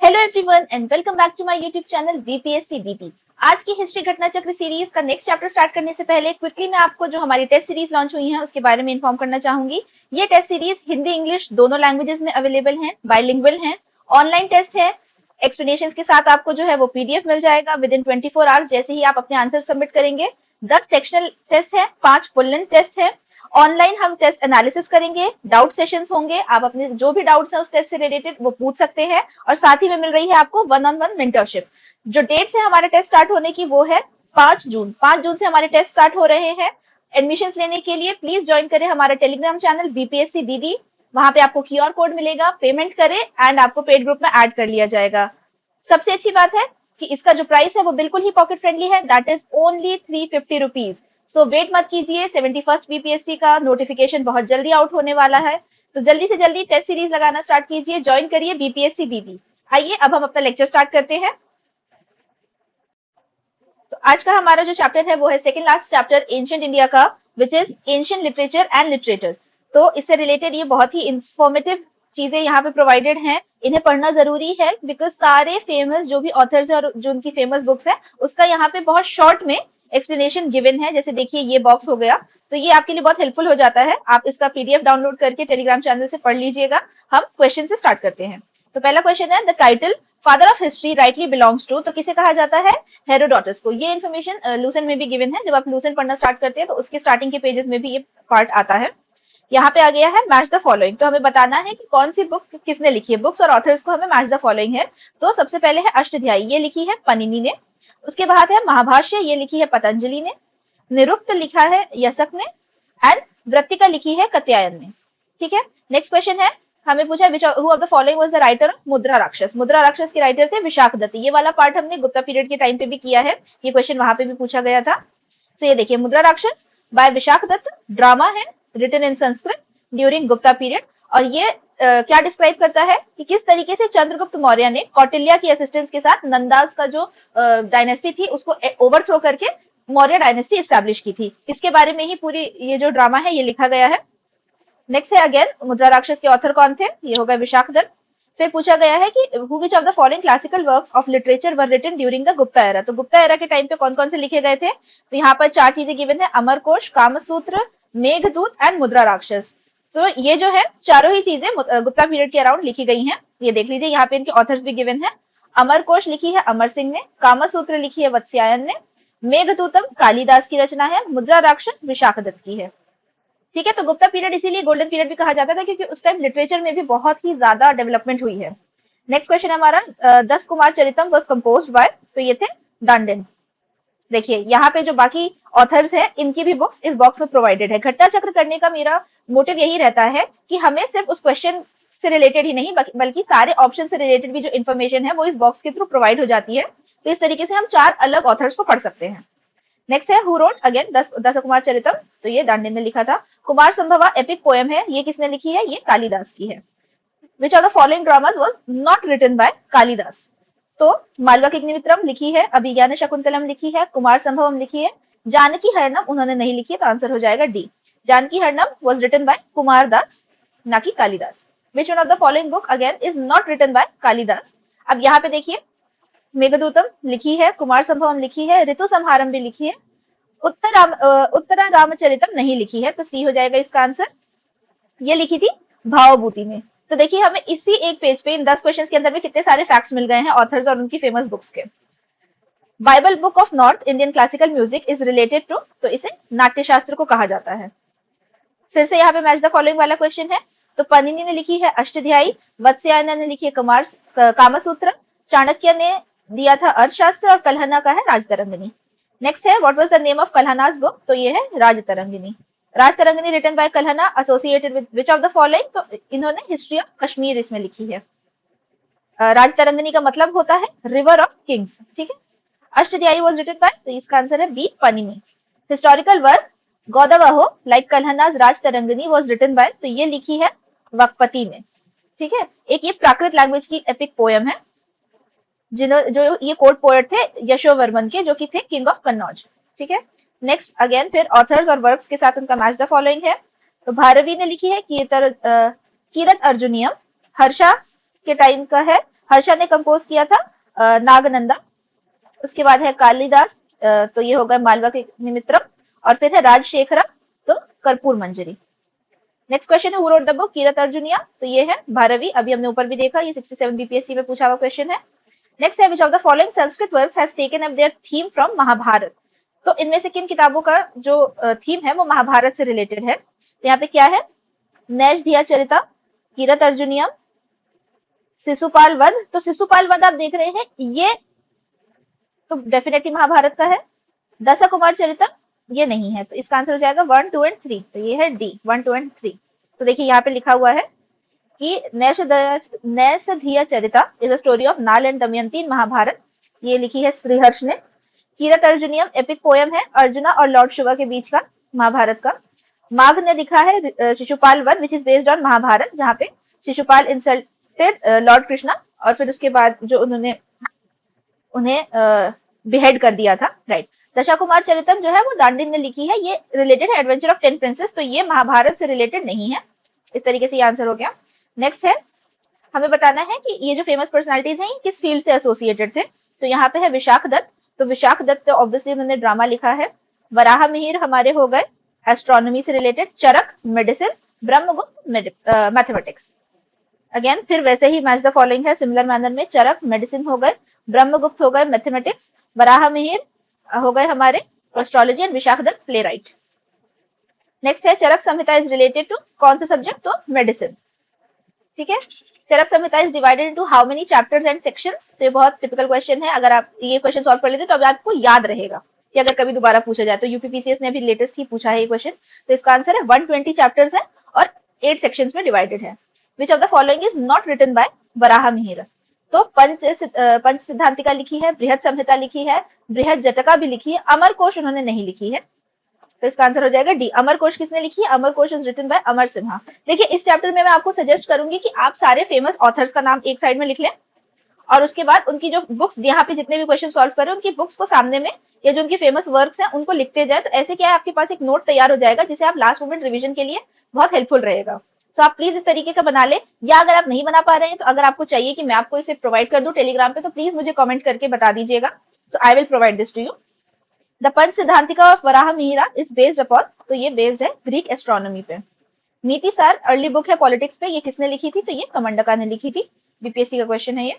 Hello everyone and welcome back to my YouTube channel BPSC DT. आज की history घटना चक्र सीरीज का नेक्स्ट चैप्टर स्टार्ट करने से पहले क्विकली मैं आपको जो हमारी टेस्ट सीरीज लॉन्च हुई है उसके बारे में इन्फॉर्म करना चाहूंगी। ये टेस्ट सीरीज हिंदी इंग्लिश दोनों लैंग्वेजेस में अवेलेबल है, बाइलिंगुअल है, ऑनलाइन टेस्ट है। एक्सप्लेनेशन के साथ आपको जो है वो पीडीएफ मिल जाएगा विद इन 24 आवर्स जैसे ही आप अपने आंसर सबमिट करेंगे। 10 सेक्शनल टेस्ट है, 5 फुल लेंथ टेस्ट है। ऑनलाइन हम टेस्ट एनालिसिस करेंगे, डाउट सेशंस होंगे, आप अपने जो भी डाउट्स हैं उस टेस्ट से रिलेटेड वो पूछ सकते हैं और साथ ही में मिल रही है आपको वन ऑन वन मेंटरशिप। जो डेट्स है हमारे टेस्ट स्टार्ट होने की वो है 5 जून। 5 जून से हमारे टेस्ट स्टार्ट हो रहे हैं। एडमिशंस लेने के लिए प्लीज ज्वाइन करें हमारा टेलीग्राम चैनल बीपीएससी दीदी। वहां पे आपको क्यूआर कोड मिलेगा, पेमेंट करें एंड आपको पेड ग्रुप में ऐड कर लिया जाएगा। सबसे अच्छी बात है कि इसका जो प्राइस है वो बिल्कुल ही पॉकेट फ्रेंडली है, that is only 350 rupees. So wait मत कीजिए, 71st बीपीएससी का नोटिफिकेशन बहुत जल्दी आउट होने वाला है, तो जल्दी से जल्दी टेस्ट सीरीज लगाना स्टार्ट कीजिए, ज्वाइन करिए बीपीएससी दीदी। आइए अब हम अपना लेक्चर स्टार्ट करते हैं। तो आज का हमारा जो चैप्टर है वो है second last chapter ancient India का, which is ancient literature and literature. तो इससे रिलेटेड ये बहुत ही इंफॉर्मेटिव चीजें यहाँ पे प्रोवाइडेड हैं, इन्हें पढ़ना जरूरी है बिकॉज सारे फेमस जो भी ऑथर्स है और जो उनकी फेमस बुक्स है उसका यहाँ पे बहुत शॉर्ट में एक्सप्लेनेशन गिवन है। जैसे देखिए ये बॉक्स हो गया, तो ये आपके लिए बहुत हेल्पफुल हो जाता है। आप इसका पीडीएफ डाउनलोड करके टेलीग्राम चैनल से पढ़ लीजिएगा। हम क्वेश्चन से स्टार्ट करते हैं। तो पहला क्वेश्चन है, the title father of history rightly belongs to, तो किसे कहा जाता है? हेरोडोटस को। ये इन्फॉर्मेशन लूसेंट में भी गिवन है, जब आप लूसेंट पढ़ना स्टार्ट करते हैं तो उसके स्टार्टिंग के पेजेस में भी ये पार्ट आता है। यहाँ पे आ गया है मैच द फॉलोइंग, तो हमें बताना है कि कौन सी बुक किसने लिखी है। बुक्स और ऑथर्स को हमें मैच द फॉलोइंग है। तो सबसे पहले है अष्टध्यायी, ये लिखी है पनिनी ने। उसके बाद है महाभाष्य, ये लिखी है पतंजलि ने। निरुक्त लिखा है यसक ने एंड वृत्तिका लिखी है कात्यायन ने। ठीक है, नेक्स्ट क्वेश्चन है, हमें पूछा which who of the following was the writer of मुद्रा राक्षस। मुद्रा राक्षस के राइटर थे विशाख दत्त। ये वाला पार्ट हमने गुप्ता पीरियड के टाइम पे भी किया है, ये क्वेश्चन वहां पे भी पूछा गया था। तो ये देखिए मुद्रा राक्षस बाय विशाख दत्त, ड्रामा है written in Sanskrit during Gupta period. और ये क्या डिस्क्राइब करता है कि किस तरीके से चंद्रगुप्त मौर्य ने कौटिल्य की असिस्टेंस के साथ नंदास का जो डायनेस्टी थी उसको ओवरथ्रो करके मौर्य डायनेस्टी एस्टैब्लिश की थी। इसके बारे में ही पूरी ये जो ड्रामा है ये लिखा गया है। नेक्स्ट है अगेन मुद्रा राक्षस के ऑथर कौन थे? ये होगा विशाख दत्त। फिर पूछा गया है कि who which of the following classical works of literature were written during the Gupta era. तो गुप्ता एरा के टाइम पे कौन कौन से लिखे गए थे? तो यहाँ पर 4 चीजें गिवन है, अमरकोश, कामसूत्र, मेघदूत एंड मुद्रा राक्षस। तो ये जो है चारों ही चीजें गुप्ता पीरियड के अराउंड लिखी गई हैं। ये देख लीजिए, यहाँ पे इनके ऑथर्स भी गिवन है। अमरकोश लिखी है अमर सिंह ने, कामसूत्र लिखी है वत्स्यायन ने, मेघदूतम कालिदास की रचना है, मुद्रा राक्षस विशाख दत्त की है। ठीक है, तो गुप्ता पीरियड इसीलिए गोल्डन पीरियड भी कहा जाता था क्योंकि उस टाइम लिटरेचर में भी बहुत ही ज्यादा डेवलपमेंट हुई है। नेक्स्ट क्वेश्चन है हमारा, 10 कुमार चरितम वाज कंपोज्ड बाय, तो ये थे दांडिन। देखिए यहाँ पे जो बाकी ऑथर्स हैं इनकी भी बुक्स इस बॉक्स में प्रोवाइडेड है। घटना चक्र करने का मेरा मोटिव यही रहता है कि हमें सिर्फ उस क्वेश्चन से रिलेटेड ही नहीं बल्कि सारे ऑप्शन से रिलेटेड भी जो इन्फॉर्मेशन है वो इस बॉक्स के थ्रू प्रोवाइड हो जाती है। तो इस तरीके से हम 4 अलग ऑथर्स को पढ़ सकते हैं। नेक्स्ट है हु रोट अगेन दस कुमार चरितम, तो ये दांडिन ने लिखा था। कुमार संभवा एपिक पोएम है, ये किसने लिखी है? ये कालिदास की है। Which of the following dramas was not written by Kalidas? तो मालवा किग्निमित्रम लिखी है, अभिज्ञान शकुंतलम लिखी है, कुमार संभवम लिखी है, जानकी हरणम उन्होंने नहीं लिखी है, तो आंसर हो जाएगा D. Janaki Haranam was written by Kumar Das, ना कि Kalidas. Which one of the following book again is not written by Kalidas? अब यहाँ पे देखिए मेघदूतम लिखी है, कुमार संभवम लिखी है, ऋतु संहारम भी लिखी है, उत्तरा रामचरितम नहीं लिखी है, तो सी हो जाएगा इसका आंसर। ये लिखी थी भावभूति ने। तो देखिए हमें इसी एक पेज पे इन 10 क्वेश्चंस के अंदर में कितने सारे फैक्ट्स मिल गए हैं ऑथर्स और उनकी फेमस बुक्स के। Bible book of north Indian classical music is related to, तो इसे नाट्य शास्त्र को कहा जाता है। फिर से यहाँ पे मैच द फॉलोइंग वाला क्वेश्चन है, तो पनिनी ने लिखी है अष्टध्यायी, वत्स्यायन ने लिखी है कामसूत्र, चाणक्य ने दिया था अर्थशास्त्र और कल्हना का है राजतरंगिणी। नेक्स्ट है what was the name of Kalhana's book, तो ये है Rajatarangini. Rajatarangini written by Kalhana, associated with which of the following? तो इन्होंने हिस्ट्री ऑफ कश्मीर इसमें लिखी है। राजतरंगिणी का मतलब होता है रिवर ऑफ किंग्स। ठीक है, अष्टध्यायी वाज रिटन बाय, तो इसका आंसर है B Panini. Historical work Gaudavaho like Kalhana's Rajatarangini was written by, तो ये लिखी है वकपति ने। ठीक है, एक ये प्राकृत लैंग्वेज की एपिक पोएम है जो ये कोर्ट पोएट थे यशोवर्मन के, जो कि थे किंग ऑफ कन्नौज। ठीक है, नेक्स्ट अगेन फिर ऑथर्स और वर्क्स के साथ उनका मैच द फॉलोइंग है। तो भारवी ने लिखी है कीरत अर्जुनियम, हर्षा के टाइम का है हर्षा ने कंपोज किया था नागनंदा। उसके बाद है कालिदास, तो ये होगा मालवा के निमित्रम। और फिर है राजशेखरा, तो कर्पूर मंजरी। नेक्स्ट क्वेश्चन है हु रोट द बुक किरत अर्जुनिया, तो ये है भारवी, अभी हमने ऊपर भी देखा, ये 67 बीपीएससी में पूछा हुआ क्वेश्चन है। नेक्स्ट है which of the following Sanskrit works has taken up their theme from Mahabharata, तो इनमें से किन किताबों का जो थीम है वो महाभारत से रिलेटेड है। तो यहाँ पे क्या है, नैश धिया चरिता, किरत अर्जुनियम, शिशुपाल वध। तो शिशुपाल वध आप देख रहे हैं, ये तो डेफिनेटली महाभारत का है। दशा कुमार चरितम ये नहीं है, तो इसका आंसर हो जाएगा 1, 2 एंड 3, तो ये है डी 1, 2 एंड 3। तो देखिए यहाँ पे लिखा हुआ है कि Naishadhiya चरिता is a story of नाल एंड दमयंती इन महाभारत, ये लिखी है श्रीहर्ष ने। किरत अर्जुनियम एपिक पोयम है अर्जुना और लॉर्ड शिवा के बीच का, महाभारत का। माघ ने लिखा है Shishupal Vadh which is based on Mahabharata, जहाँ पे शिशुपाल इंसल्टेड लॉर्ड कृष्णा और फिर उसके बाद जो उन्होंने उन्हें बिहेड कर दिया था, राइट। दशा कुमार चरितम जो है वो दांडिन ने लिखी है, ये रिलेटेड है एडवेंचर ऑफ 10 प्रिंसेस, तो ये महाभारत से रिलेटेड नहीं है। इस तरीके से ये आंसर हो गया। नेक्स्ट है, हमें बताना है कि ये जो फेमस पर्सनालिटीज हैं किस फील्ड से एसोसिएटेड थे। तो यहाँ पे है विशाख दत्त, तो विशाख दत्त ऑब्वियसली उन्होंने ड्रामा लिखा है। वराह मिहिर हमारे हो गए एस्ट्रोनॉमी से रिलेटेड, चरक मेडिसिन, ब्रह्मगुप्त मैथमेटिक्स। अगेन फिर वैसे ही मैच द फॉलोइंग है सिमिलर मैनर में, चरक मेडिसिन हो गए, ब्रह्मगुप्त हो गए मैथमेटिक्स, वराह मिहिर हो गए हमारे astrology and Vishakhadatta playwright. Next है Charaka Samhita is related to कौन सा सब्जेक्ट, तो मेडिसिन, ठीक है। Charaka Samhita is divided into how many chapters and sections, तो ये बहुत टिपिकल क्वेश्चन है, अगर आप ये क्वेश्चन सॉल्व कर लेते तो अभी आपको याद रहेगा कि अगर कभी दोबारा पूछा जाए, तो यूपीपीसीएस ने अभी लेटेस्ट ही पूछा है ये क्वेश्चन। तो इसका आंसर है 120 चैप्टर्स है और 8 सेक्शंस में डिवाइडेड है। Which of the following is not written by Varaha Mihir, तो पंच सिद्धांतिका लिखी है, बृहद संहिता लिखी है, बृहद जटका भी लिखी है, अमर कोश उन्होंने नहीं लिखी है। तो इसका आंसर हो जाएगा डी, अमर कोश किसने लिखी है, अमर कोश इज रिटन बाय अमर सिन्हा। देखिए इस चैप्टर में मैं आपको सजेस्ट करूंगी कि आप सारे फेमस ऑथर्स का नाम एक साइड में लिख लें और उसके बाद उनकी जो बुक्स, यहाँ पे जितने भी क्वेश्चन सॉल्व कर रहे हैं उनकी बुक्स को सामने में, या जो उनकी फेमस वर्क्स हैं उनको लिखते जाए, तो ऐसे क्या है आपके पास एक नोट तैयार हो जाएगा जिसे आप लास्ट मोमेंट रिवीजन के लिए बहुत हेल्पफुल रहेगा। तो आप प्लीज इस तरीके का बना ले, या अगर आप नहीं बना पा रहे हैं तो अगर आपको चाहिए कि मैं आपको इसे प्रोवाइड कर दूं टेलीग्राम पे, तो प्लीज मुझे कमेंट करके बता दीजिएगा, so I will provide this to you. The Pancha Siddhantika of Varaha Mihira is based upon, तो ये बेस्ड है ग्रीक एस्ट्रोनॉमी पे। नीति सार अर्ली बुक है पॉलिटिक्स पे, ये किसने लिखी थी, तो ये कमंडका ने लिखी थी, बीपीएससी का क्वेश्चन है ये।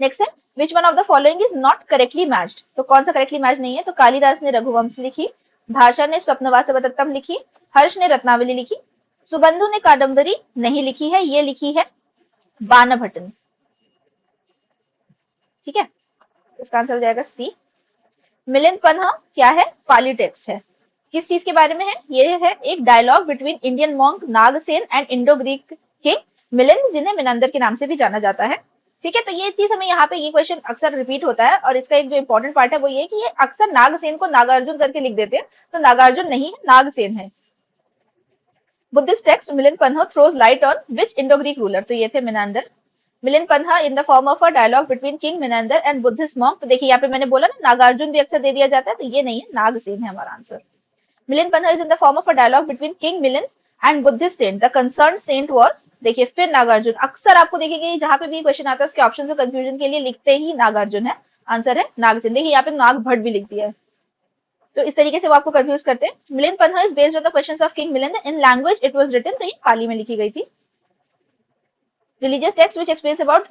नेक्स्ट है विच one of the following is not correctly matched, तो कौन सा करेक्टली मैच नहीं है, तो कालिदास ने रघुवंश लिखी, भाषा ने स्वप्नवासवदत्तम लिखी, हर्ष ने रत्नावली लिखी, सुबंधु ने कादम्बरी नहीं लिखी है, ये लिखी है बाणभट्ट ने, ठीक है। इसका आंसर हो जाएगा सी। मिलिंद पन्हा क्या है, पाली टेक्स्ट है, किस चीज के बारे में है, ये है एक dialogue between Indian monk Nagasena and Indo Greek king Milinda, जिन्हें मिनंदर के नाम से भी जाना जाता है, ठीक है। तो ये चीज हमें यहाँ पे ये क्वेश्चन अक्सर रिपीट होता है और इसका एक जो इंपॉर्टेंट पार्ट है वो ये कि ये अक्सर नागसेन को नागार्जुन करके लिख देते हैं, तो नागार्जुन नहीं है, नागसेन है। Buddhist text Milinda Panha throws light on which Indo Greek ruler, तो ये थे Menander. Milinda Panha in the form of a dialogue between king Menander and Buddhist monk, तो देखिए यहाँ पे मैंने बोला ना नागार्जुन भी अक्सर दे दिया जाता है, तो ये नहीं है, नागसेन है हमारा answer. Milinda Panha is in the form of a dialogue between king Milinda and Buddhist saint, the concern saint was, देखिए फिर नागार्जुन, अक्सर आपको देखिए जहां पे भी क्वेश्चन आता है उसके ऑप्शन में कंफ्यूजन के लिए लिखते ही नागार्जुन है, आंसर है नागसेन। देखिए यहाँ पे नाग भट्ट भी लिख दिया है, तो इस तरीके से वो आपको कंफ्यूज करते हैं। Milinda Panha is based on the questions of king Milinda in language it was written, तो ये पाली में लिखी गई थी। Religious text which explains about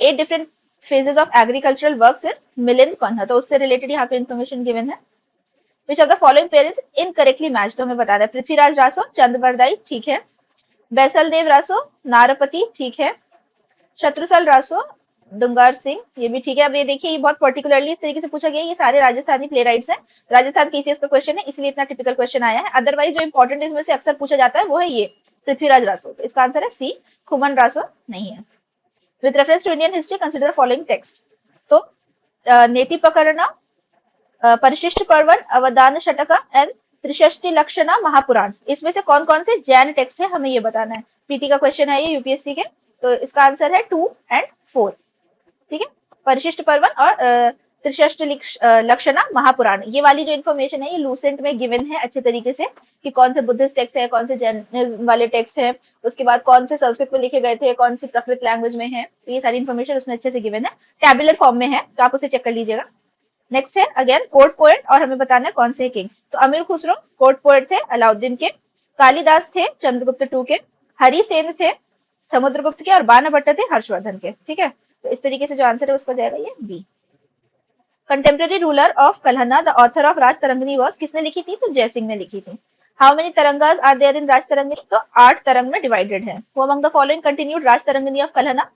8 different phases of agricultural works is Milinda Panha, तो उससे रिलेटेड यहाँ पे इन्फॉर्मेशन गिवन है। Which of the following pair is incorrectly matched, तो हमें बता रहा है पृथ्वीराज रासो चंद्रबरदाई, ठीक है, बैसल देव रासो नारपति, ठीक है, शत्रुसल रासो डुंगार सिंह, ये भी ठीक है। अब ये देखिए ये बहुत पर्टिकुलरली इस तरीके से पूछा गया, ये सारे राजस्थानी प्ले राइट्स हैं, राजस्थान पीसीएस का क्वेश्चन है इसलिए इतना टिपिकल क्वेश्चन आया है, अदरवाइज जो इंपॉर्टेंट इसमें से अक्सर पूछा जाता है वो है ये पृथ्वीराज रासो, तो इसका आंसर है सी, खुमन रासो नहीं है। With reference to Indian history consider the following text, तो नेति प्रकरण, परिशिष्ट पर्वन, अवदान शतका एंड त्रिषष्टि लक्षणा महापुराण, इसमें से कौन कौन से जैन टेक्स्ट है हमें ये बताना है, प्रीति का क्वेश्चन है ये यूपीएससी के, तो इसका आंसर है 2 एंड 4, ठीक है, परिशिष्ट पर्वन और त्रिशष्ट लक्षणा महापुराण, ये वाली जो इन्फॉर्मेशन है ये लूसेंट में गिवन है अच्छे तरीके से कि कौन से बुद्धिस्ट टेक्स्ट है, कौन से जैनिज्म वाले टेक्स्ट है, उसके बाद कौन से संस्कृत में लिखे गए थे, कौन सी प्राकृत लैंग्वेज में है, तो ये सारी इन्फॉर्मेशन उसमें अच्छे से गिवन है, टैबुलर फॉर्म में है, तो आप उसे चेक कर लीजिएगा। नेक्स्ट है अगेन कोर्ट पोएट, और हमें बताना है कौन से किंग। तो अमीर खुसरो कोर्ट पोएट थे अलाउद्दीन के, कालिदास थे चंद्रगुप्त टू के, हरिसेन थे समुद्रगुप्त के, और बाणभट्ट थे हर्षवर्धन के। ठीक है, तो इस तरीके से जो आंसर है उसका जाएगा ये B. Contemporary ruler of Kalhana the author of Rajatarangini was, किसने लिखी थी? तो जयसिंह ने लिखी थी। How many tarangas are there in Rajatarangini? तो 8 तरंग में डिवाइडेड है। Who among the following continued Rajatarangini of Kalhana?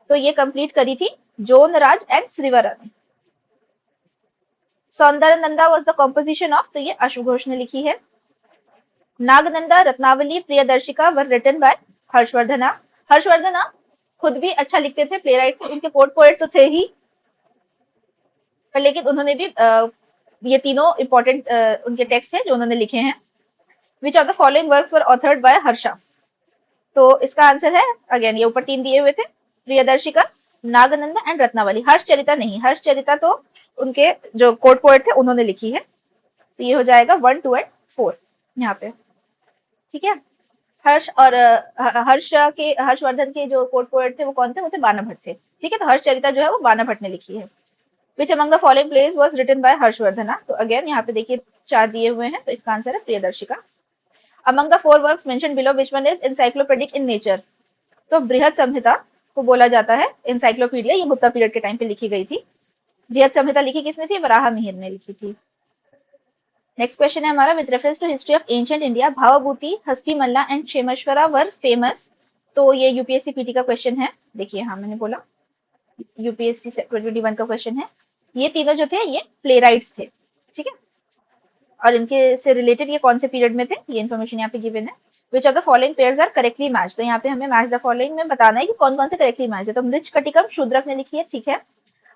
तो ये कंप्लीट करी थी जोनराज एंड श्रीवरा ने। Saundarananda was the composition of, तो ये अश्वघोष ने लिखी है। Nagananda Ratnavali Priyadarshika were written by Harshavardhana. Harshavardhana खुद भी अच्छा लिखते थे, प्ले राइट थे, उनके कोर्ट पोएट तो थे ही, पर लेकिन उन्होंने भी ये तीनों इंपॉर्टेंट उनके टेक्स्ट हैं जो उन्होंने लिखे हैं। विच of the following works were authored bye Harsha? तो इसका आंसर है अगेन ये ऊपर 3 दिए हुए थे, प्रियदर्शिका, नागनंदा एंड रत्नावली। हर्षचरिता नहीं, हर्षचरिता तो उनके जो कोर्ट पोएट थे उन्होंने लिखी है। तो ये हो जाएगा 1, 2 एंड 4 यहाँ पे। ठीक है, हर्ष और हर्षवर्धन के जो कोर्ट पोएट थे वो कौन थे? वो थे बाणभट्ट थे। ठीक है, तो हर्षचरिता जो है वो बाणभट्ट ने लिखी है। Which among the following place was written by Harshavardhana? तो अगेन यहाँ पे देखिए 4 दिए हुए हैं, तो इसका आंसर है Priyadarshika. Among the 4 works mentioned below which one is encyclopedic in nature? तो बृहद संहिता को बोला जाता है एनसाइक्लोपीडिया, ये गुप्ता पीरियड के टाइम पे लिखी गई थी। बृहद संहिता लिखी किसने थी? वराह मिहिर ने लिखी थी। नेक्स्ट क्वेश्चन है हमारा, with reference to history of ancient India Bhavabhuti, Hasti Malla and क्षेमेश्वरा were famous? तो ये यूपीएससी पीटी का क्वेश्चन है। देखिए हाँ मैंने बोला यूपीएससी 2021 का क्वेश्चन है। ये तीनों जो थे ये प्ले राइट्स थे। ठीक है, और इनके से रिलेटेड ये कौन से पीरियड में थे ये इन्फॉर्मेशन यहाँ पे गिवन है। Which of the following pairs are correctly match? तो यहाँ पे हमें मैच द फॉलोइंग में बताना है कि कौन कौन से करेक्टली मैच है। तो मृच कटिकम शूद्रक ने लिखी है, ठीक है।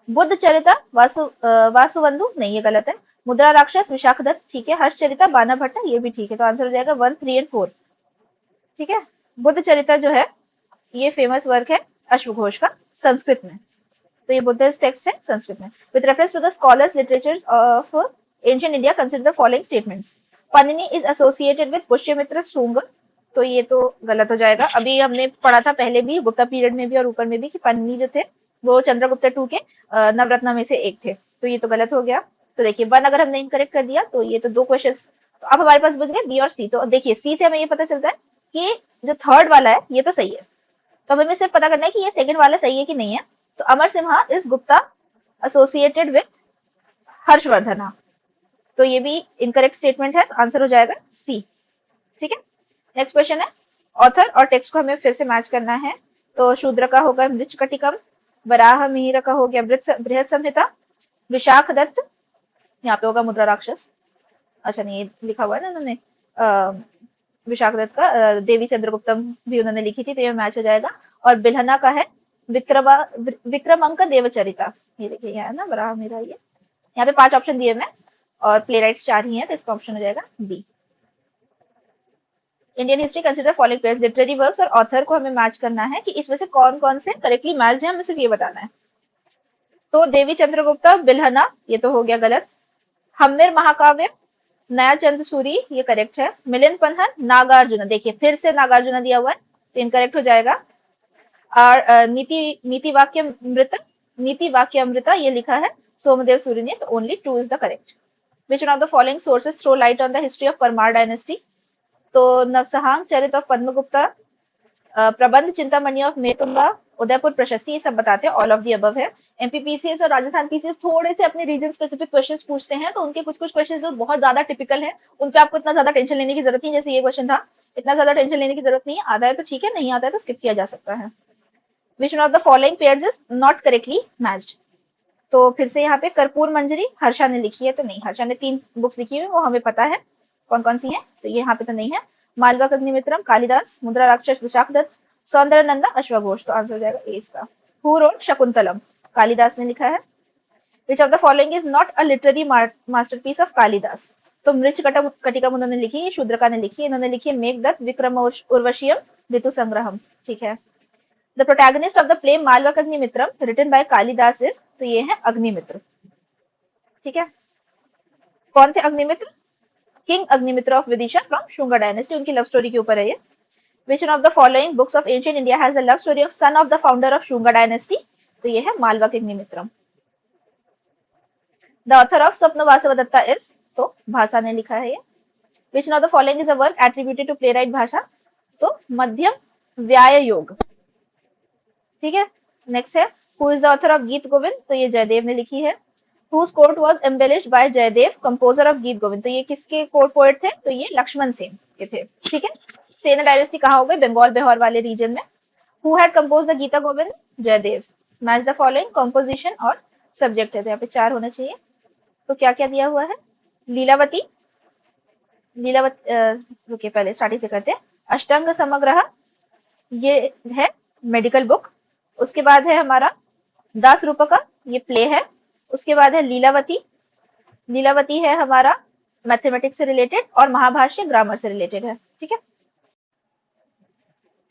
बुद्ध चरिता वासुबंधु नहीं, ये गलत है। मुद्रा राक्षस विशाखदत्त, ठीक है। हर्षचरिता बाणभट्ट, ये भी ठीक है। तो आंसर हो जाएगा 1, 3 एंड 4। ठीक है, बुद्ध चरिता जो है ये फेमस वर्क है अश्वघोष का संस्कृत में, तो ये बुद्धिस्ट टेक्स्ट है संस्कृत में। With reference to the scholars literatures of ancient India consider the following statements. Panini is associated with Pushyamitra Shunga, तो ये तो गलत हो जाएगा। अभी हमने पढ़ा था पहले भी गुप्ता पीरियड में भी और ऊपर में भी कि पन्नी जो थे वो चंद्रगुप्त टू के नवरत्न में से एक थे, तो ये तो गलत हो गया। तो देखिए 1 अगर हमने इनकरेक्ट कर दिया तो ये तो 2 क्वेश्चन, तो अब हमारे पास बच गए बी और सी। तो देखिए सी से हमें ये पता चलता है कि जो थर्ड वाला है ये तो सही है, तो हमें सिर्फ पता करना है कि ये सेकंड वाला सही है कि नहीं है। तो Amar Simha is Gupta associated with Harshavardhana, तो ये भी इनकरेक्ट स्टेटमेंट है, तो आंसर हो जाएगा सी। ठीक है, नेक्स्ट क्वेश्चन है, ऑथर और टेक्स्ट को हमें फिर से मैच करना है। तो शूद्र का होगा मृच्छकटिकम, वराह मिहिर का हो गया बृहद संहिता, विशाख दत्त यहाँ पे होगा मुद्रा राक्षस, अच्छा नहीं ये लिखा हुआ है ना उन्होंने विशाख दत्त का देवी चंद्रगुप्तम भी उन्होंने लिखी थी, तो ये मैच हो जाएगा। और बिल्हना का है विक्रमांक देवचरिता, ये देखिए यहाँ है ना वराह मिहिर, ये यहाँ पे 5 ऑप्शन दिए मैं और प्ले राइट्स 4 ही हैं, तो इसका ऑप्शन हो जाएगा B. Indian history consider following pairs literary works, और ऑथर को हमें मैच करना है कि इसमें से कौन कौन से करेक्टली मैच है, हमें सिर्फ ये बताना है। तो देवी चंद्रगुप्ता बिल्हना ये तो हो गया गलत। हम्मीर महाकाव्य नया चंद्र सूरी ये करेक्ट है। मिलिंद पन्हन नागार्जुन, देखिए फिर से नागार्जुन दिया हुआ है तो इनकरेक्ट हो जाएगा। और नीति वाक्य अमृता ये लिखा है सोमदेव सूरी ने, तो only 2 is the correct. Which one of the following sources throw light on the history of Parmar dynasty? तो नवसहांग चरित ऑफ पद्मगुप्ता, प्रबंध चिंतामणि ऑफ मेतुंगा, उदयपुर प्रशस्ति, ये सब बताते हैं, ऑल ऑफ दी अबव है। एमपीपीसीएस और राजस्थान पीसीएस थोड़े से अपने रीजन स्पेसिफिक क्वेश्चंस पूछते हैं, तो उनके कुछ कुछ क्वेश्चंस जो बहुत ज्यादा टिपिकल है उन पे आपको इतना ज्यादा टेंशन लेने की जरूरत नहीं, जैसे ये क्वेश्चन था इतना ज्यादा टेंशन लेने की जरूरत नहीं है, आता है तो ठीक है, नहीं आता है तो स्किप किया जा सकता है। विच one of the following pairs is not correctly matched? तो फिर से यहाँ पे कर्पूर मंजरी हर्षा ने लिखी है, तो नहीं, हर्षा ने 3 बुक्स लिखी हुई वो हमें पता है कौन कौन सी है, तो ये यहाँ पे तो नहीं है। मालवा अग्निमित्रम कालिदास, मुद्रा राक्षस विशाख दत्त, सौंदर्यनंदा अश्वघोष, तो आंसर हो जाएगा ए इसका। हु रोट शकुंतलम, कालिदास ने लिखा है। Which of the following is not a literary masterpiece of Kalidas? तो मृच कटिकम उन्होंने लिखी है, शूद्रका ने लिखी है, इन्होंने लिखी है मेघदत्त विक्रम उर्वशीयम ऋतु संग्रहम, ठीक है। The protagonist of the play Malava Agnimitram written by Kalidas is, तो ये है अग्निमित्र। ठीक है। कौन थे Agnimitra? King Agnimitra of Vidisha from Shunga dynasty, उनकी लव स्टोरी के ऊपर है ये। Which one of the following books of ancient India has the love story of son of the founder of Shunga dynasty? तो ये है Malwa Agnimitram. The author of स्वप्न वासवदत्ता is, तो भाषा ने लिखा है ये। Which one of the following is a work attributed to playwright भाषा? तो मध्यम व्याय योग। ठीक है। नेक्स्ट है who is the author of Geet Govind? तो ये जयदेव ने लिखी है। Whose court was embellished by Jayadev, composer of Geet Govind? तो ये किसके कोर्ट पोएट थे? तो ये लक्ष्मण सेन के थे। ठीक है। सेन डायनेस्टी कहाँ हो गई? बंगाल बिहार वाले रीजन में। Who had composed the Geeta Govind? Jayadev. Match the following composition और सब्जेक्ट है, तो यहाँ पे 4 होना चाहिए। तो क्या क्या दिया हुआ है? लीलावती, लीलावती रुकिए पहले स्टार्टिंग से करते हैं। अष्टांग समग्र, ये है मेडिकल बुक। उसके बाद है हमारा दास रूपका, ये प्ले है। उसके बाद है लीलावती, लीलावती है हमारा मैथमेटिक्स से रिलेटेड, और महाभाष्य ग्रामर से रिलेटेड है। ठीक है।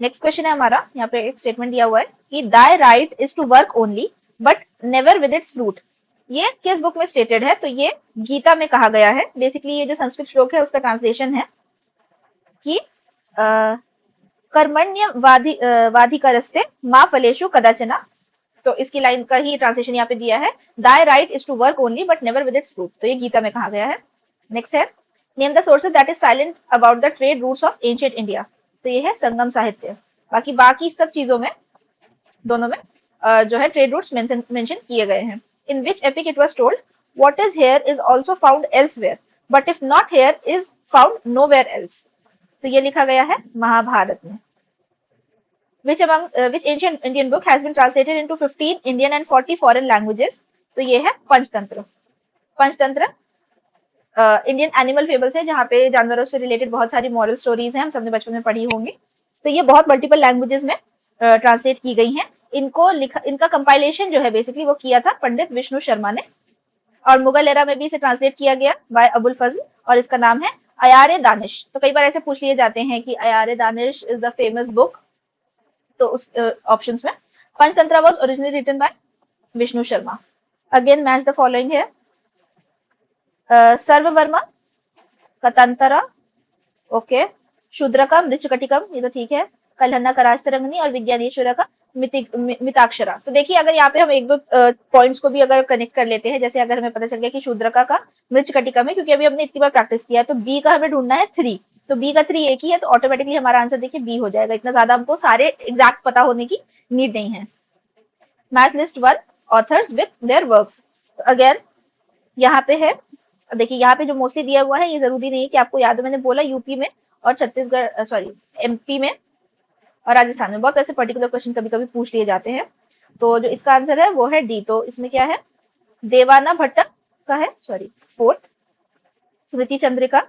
नेक्स्ट क्वेश्चन है हमारा, यहाँ पे एक स्टेटमेंट दिया हुआ है कि thy right is to work only but never with its fruit. ये किस बुक में स्टेटेड है? तो ये गीता में कहा गया है। बेसिकली ये जो संस्कृत श्लोक है उसका ट्रांसलेशन है कि कर्मण्य वाधिकरस्ते माँ फलेशु कदाचना। तो इसकी लाइन का ही ट्रांसलेशन यहाँ पे दिया है, thy right is to work only but never with its fruit. तो ये गीता में कहा गया है। नेक्स्ट है name the sources that is silent about the trade routes of ancient India. तो ये है संगम साहित्य। बाकी सब चीजों में, दोनों में जो है ट्रेड रूट्स मेंशन किए गए हैं। In which epic it was told what is here is also found elsewhere but if not here is found nowhere else. तो ये लिखा गया है महाभारत में। which ancient Indian book has been translated into 15 Indian and 40 foreign languages? तो ये है Panchatantra. Panchatantra Indian animal fables है, जहाँ पे जानवरों से रिलेटेड बहुत सारी मॉरल स्टोरीज हैं, हम सबने बचपन में पढ़ी होंगी। तो ये बहुत मल्टीपल लैंग्वेजेस में ट्रांसलेट की गई हैं। इनका कंपाइलेशन जो है बेसिकली वो किया था पंडित विष्णु शर्मा ने, और मुगल एरा में भी इसे ट्रांसलेट किया गया बाय अबुल फजल, और इसका नाम है अयारे दानिश। तो कई बार ऐसे पूछ लिए जाते हैं कि Ayare Danish is the famous book, तो उस ऑप्शंस में Panchatantra was originally written by Vishnu Sharma. Again match the following है सर्ववर्मा, कतंतरा, ओके, शूद्रका, मृच्छकटिकम, ये तो ठीक है, कलहन्ना करास्तरंगनी, और विज्ञानेश्वरा का मिताक्षरा। तो देखिए अगर यहाँ पे हम एक दो पॉइंट्स को भी अगर कनेक्ट कर लेते हैं, जैसे अगर हमें पता चल गया कि शूद्रका का मृच्छकटिकम है, क्योंकि अभी हमने इतनी बार प्रैक्टिस किया है, तो बी का हमें ढूंढना है 3, तो बी का 3 एक ही है, तो ऑटोमेटिकली हमारा आंसर देखिए बी हो जाएगा। इतना ज्यादा हमको सारे एग्जैक्ट पता होने की नीड नहीं है। Match list 1 authors with their works. तो अगेन यहाँ पे है, देखिए यहाँ पे जो मोस्टली दिया हुआ है ये जरूरी नहीं है कि आपको याद हो। मैंने बोला यूपी में और छत्तीसगढ़ सॉरी एमपी में और राजस्थान में बहुत ऐसे पर्टिकुलर क्वेश्चन कभी कभी पूछ लिए जाते हैं। तो जो इसका आंसर है वो है डी। तो इसमें क्या है, देवाना भट्ट का है, सॉरी 4th, स्मृति चंद्रिका।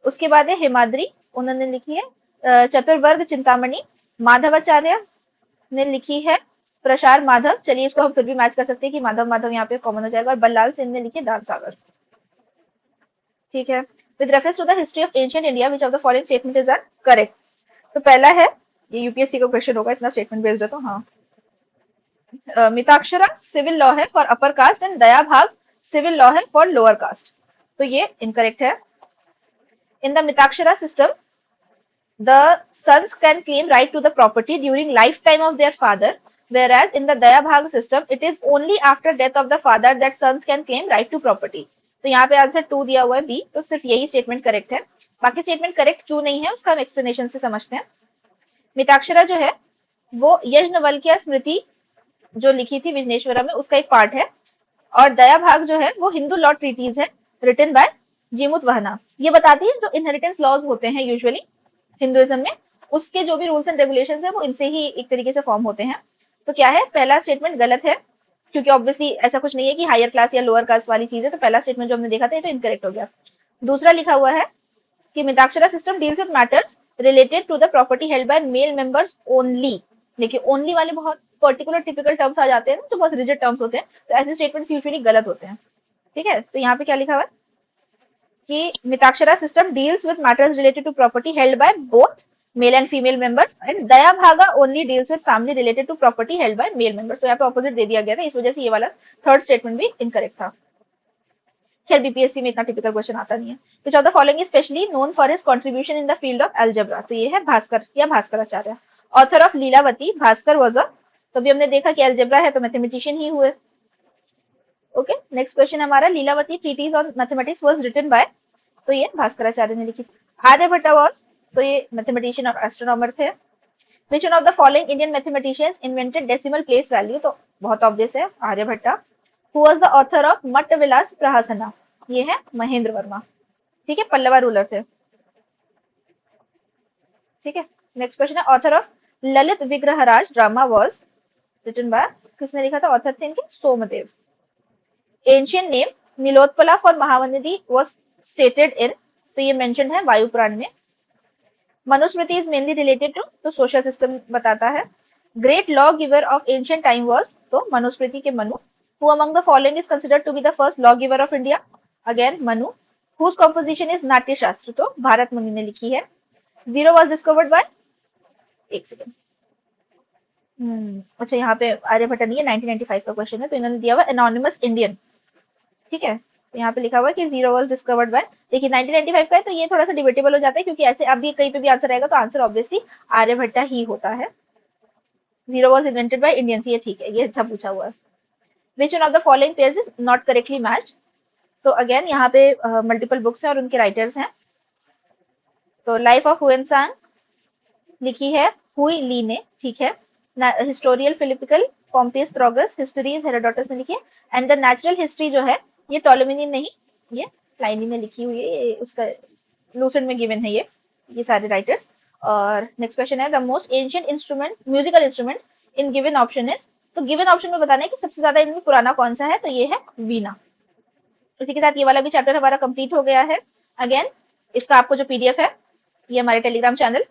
उसके बाद है हेमाद्री, उन्होंने लिखी है चतुर्वर्ग चिंतामणि। माधवाचार्य ने लिखी है प्रसार माधव, चलिए इसको हम फिर भी मैच कर सकते हैं कि माधव माधव यहाँ पे कॉमन हो जाएगा। और बल्लाल सेन ने लिखी दान सागर। ठीक है। With reference to the history of ancient India which of the following statement is are correct. तो पहला है, ये यूपीएससी का क्वेश्चन होगा, इतना स्टेटमेंट बेस्ड है तो हाँ। मिताक्षरा सिविल लॉ है फॉर अपर कास्ट एंड दया भाग सिविल लॉ है फॉर लोअर कास्ट, तो ये इनकरेक्ट है। In the Mitakshara system the sons can claim right to the property during lifetime of their father, whereas in the daya bhag system it is only after death of the father that sons can claim right to property। तो यहाँ पे answer 2 दिया हुआ है B, तो सिर्फ यही statement correct है। बाकी स्टेटमेंट करेक्ट क्यों नहीं है उसका हम एक्सप्लेनेशन से समझते हैं। मिताक्षरा जो है वो यज्ञवल्क्य स्मृति जो लिखी थी विघ्नेश्वरा में उसका एक पार्ट है, और दया भाग जो है वो हिंदू लॉ ट्रीटीज है रिटन बाय जीमुत वहना। ये बताती है जो इनहेरिटेंस लॉज होते हैं यूजुअली हिंदुइज्म में, उसके जो भी रूल्स एंड रेगुलेशंस है वो इनसे ही एक तरीके से फॉर्म होते हैं। तो क्या है, पहला स्टेटमेंट गलत है, क्योंकि ऑब्वियसली ऐसा कुछ नहीं है कि हायर क्लास या लोअर कास्ट वाली चीज है। तो पहला स्टेटमेंट जो हमने देखा था ये तो इनकरेक्ट हो गया। दूसरा लिखा हुआ है कि Mitakshara system deals with matters related to the property held by male members only. देखिए ओनली वाले बहुत पर्टिकुलर टिपिकल टर्म्स आ जाते हैं ना, जो बहुत रिजिड टर्म्स होते हैं, तो ऐसे स्टेटमेंट्स यूजुअली गलत होते हैं। ठीक है। तो यहाँ पे क्या लिखा हुआ है कि Mitakshara system deals with matters related to property held by both male and female members, and Dayabhaga only deals with family related to property held by male members. तो यहाँ पे ऑपोजिट दे दिया गया था, इस वजह से ये वाला थर्ड स्टेटमेंट भी इनकरेक्ट था। खैर बीपीएससी में इतना टिपिकल क्वेश्चन आता नहीं है। Which of the following is specially known for his contribution in the field of algebra, तो ये है भास्कर या Bhaskaracharya. Author of Lilavati, Bhaskar was a, तो अभी हमने देखा कि अलजेब्रा है तो मैथमेटिशियन ही हुए। ओके, नेक्स्ट क्वेश्चन हमारा, Lilavati treatise on mathematics was written by, तो ये भास्कराचार्य ने लिखी थी। आर्यभट्ट वाज, तो ये मैथमेटिशियन और एस्ट्रोनॉमर थे। Which one of the following Indian mathematicians invented decimal place value, तो बहुत ऑब्वियस है Aryabhatta. Who was the author of Mattavilasa Prahasana, ये है महेंद्र वर्मा। ठीक है, पल्लवा रूलर थे। ठीक है, नेक्स्ट क्वेश्चन है, author of Lalit Vigraharaj drama was written by, किसने लिखा था, ऑथर थे इनके Somdev. Ancient name Nilotpala for Mahanadi was stated in, तो ये मेंशन है वायु पुराण में। Manusmriti is mainly related to, तो सोशल सिस्टम बताता है। Great law giver of ancient time was, तो मनुस्मृति के Manu. Who among the following is considered to be the first law giver of India, again Manu. Whose composition is Natya Shastra, तो भारत मुनि ने लिखी है। Zero was discovered by, एक second, अच्छा यहाँ पे आर्यभट्ट नहीं है, 1995 का क्वेश्चन है, तो इन्होंने दिया हुआ एनोनिमस इंडियन। ठीक है, तो यहाँ पे लिखा हुआ है कि जीरो वाज डिस्कवर्ड बाय, देखिए 1995 का है, तो ये थोड़ा सा डिबेटेबल हो जाता है, क्योंकि ऐसे अभी कहीं पे भी आंसर आएगा तो आंसर ऑब्वियसली आर्यभट्ट ही होता है। Zero was invented by Indians, ये ठीक है, ये अच्छा पूछा हुआ है। विच one of the following pairs is not correctly matched, तो अगेन यहाँ पे मल्टीपल बुक्स हैं और उनके राइटर्स हैं। तो लाइफ ऑफ हुएन सांग लिखी है हुई ली ने, ठीक है। हिस्टोरियल फिलिपिकल पॉम्पियस थ्रोगस, हिस्टोरीज हेरोडोटस ने लिखी है। एंड द नेचुरल हिस्ट्री जो है ये टोलेमी नहीं, ये प्लाइनी ने लिखी हुई है, ये उसका लूसेंट में गिवन है ये सारे राइटर्स। और नेक्स्ट क्वेश्चन है, the most ancient instrument, musical instrument in given option is, तो गिवन ऑप्शन में बताना है कि सबसे ज्यादा इनमें पुराना कौन सा है, तो ये है वीणा। इसी के साथ ये वाला भी चैप्टर हमारा कंप्लीट हो गया है। अगेन इसका आपको जो पीडीएफ है ये हमारे टेलीग्राम चैनल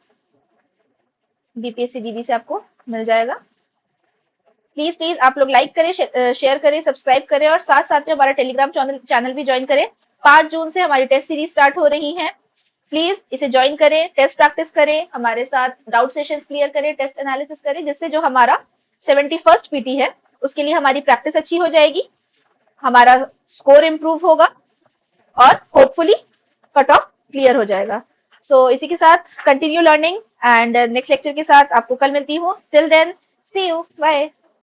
बीपीएससी दीदी से आपको मिल जाएगा। प्लीज प्लीज आप लोग लाइक करें, शेयर करें, सब्सक्राइब करें और साथ साथ में हमारा टेलीग्राम चैनल भी ज्वाइन करें। 5 जून से हमारी टेस्ट सीरीज स्टार्ट हो रही है, प्लीज इसे ज्वाइन करें, टेस्ट प्रैक्टिस करें, हमारे साथ डाउट सेशंस क्लियर करें, टेस्ट एनालिसिस करें, जिससे जो हमारा 71st पीटी है उसके लिए हमारी प्रैक्टिस अच्छी हो जाएगी, हमारा स्कोर इंप्रूव होगा और होपफुली कट ऑफ क्लियर हो जाएगा। सो इसी के साथ continue learning and next lecture के साथ आपको कल मिलती हूँ। Till then see you, bye.